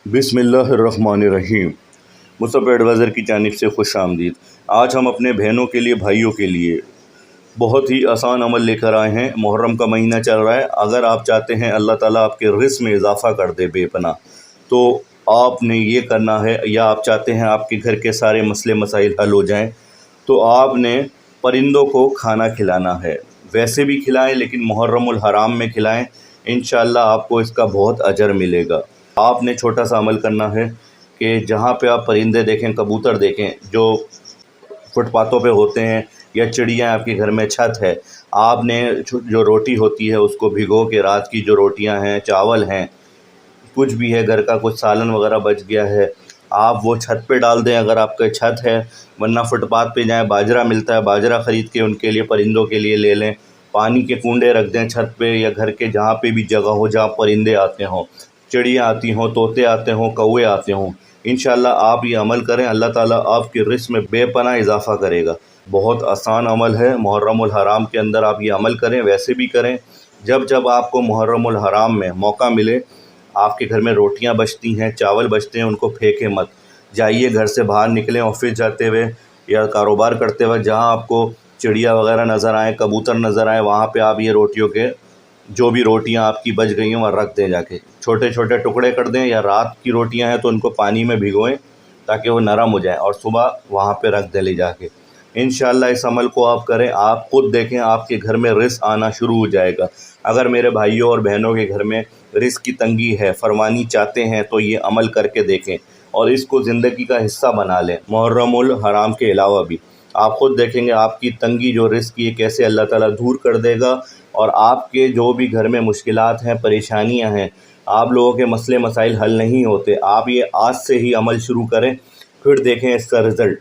बिस्मिल्लाहिर्रहमानिर्रहीम। Musab adviser की जानिब से खुश आमदीद। आज हम अपने बहनों के लिए, भाइयों के लिए बहुत ही आसान अमल लेकर आए हैं। मुहर्रम का महीना चल रहा है। अगर आप चाहते हैं अल्लाह ताला आपके रिज़्क़ में इजाफ़ा कर दे बेपनाह, तो आपने ये करना है, या आप चाहते हैं आपके घर के सारे मसले मसाइल हल हो जाएं, तो आपने परिंदों को खाना खिलाना है। वैसे भी खिलाएं, लेकिन मुहर्रमुल हराम में खिलाएं। इंशाअल्लाह आपको इसका बहुत अजर मिलेगा। आपने छोटा सा अमल करना है कि जहाँ पे आप परिंदे देखें, कबूतर देखें जो फुटपाथों पे होते हैं, या चिड़िया आपके घर में छत है, आपने जो रोटी होती है उसको भिगो के, रात की जो रोटियां हैं, चावल हैं, कुछ भी है, घर का कुछ सालन वगैरह बच गया है, आप वो छत पे डाल दें अगर आपका छत है। वरना फुटपाथ पे जाएं, बाजरा मिलता है, बाजरा ख़रीद के उनके लिए, परिंदों के लिए ले लें। पानी के कूंडे रख दें छत पे, या घर के जहाँ पे भी जगह हो जहाँ परिंदे आते हों, चिड़िया आती हों, तोते आते हों, कौवे आते हों। इंशाअल्लाह आप ये अमल करें, अल्लाह ताला आपके रिज़्क़ में बेपनाह इजाफ़ा करेगा। बहुत आसान अमल है। मुहर्रमुल हराम के अंदर आप ये अमल करें। वैसे भी करें, जब जब आपको मुहर्रमुल हराम में मौका मिले, आपके घर में रोटियां बचती हैं, चावल बचते हैं, उनको फेंकें मत। जाइए, घर से बाहर निकलें, ऑफिस जाते हुए या कारोबार करते हुए, जहाँ आपको चिड़िया वगैरह नज़र आए, कबूतर नज़र आए, वहाँ पे आप ये रोटियों के जो भी रोटियां आपकी बच गई हैं वहाँ रख दें। जाके छोटे छोटे टुकड़े कर दें, या रात की रोटियां हैं तो उनको पानी में भिगोएं ताकि वो नरम हो जाएं, और सुबह वहाँ पे रख दें ले जाके। इंशाअल्लाह इस अमल को आप करें, आप खुद देखें आपके घर में रिज़्क़ आना शुरू हो जाएगा। अगर मेरे भाइयों और बहनों के घर में रिज़्क़ की तंगी है, फरमानी चाहते हैं, तो ये अमल करके देखें और इसको ज़िंदगी का हिस्सा बना लें। मुहर्रमुल हराम के अलावा भी आप खुद देखेंगे आपकी तंगी जो रिज़्क़ की है कैसे अल्लाह ताला दूर कर देगा, और आपके जो भी घर में मुश्किलात हैं, परेशानियां हैं, आप लोगों के मसले मसाइल हल नहीं होते, आप ये आज से ही अमल शुरू करें, फिर देखें इसका रिज़ल्ट।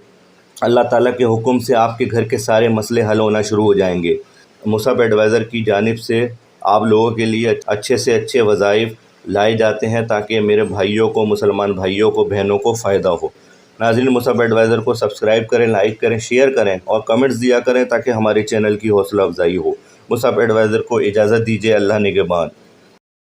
अल्लाह ताला के हुक्म से आपके घर के सारे मसले हल होना शुरू हो जाएंगे। मुसअब एडवाइज़र की जानिब से आप लोगों के लिए अच्छे से अच्छे वज़ाइफ लाए जाते हैं ताकि मेरे भाइयों को, मुसलमान भाइयों को, बहनों को फ़ायदा हो। नाज़रीन, मुसअब एडवाइज़र को सब्सक्राइब करें, लाइक करें, शेयर करें और कमेंट्स दिया करें ताकि हमारे चैनल की हौसला अफजाई हो। मुसअब एडवाइज़र को इजाज़त दीजिए। अल्लाह निगहबान।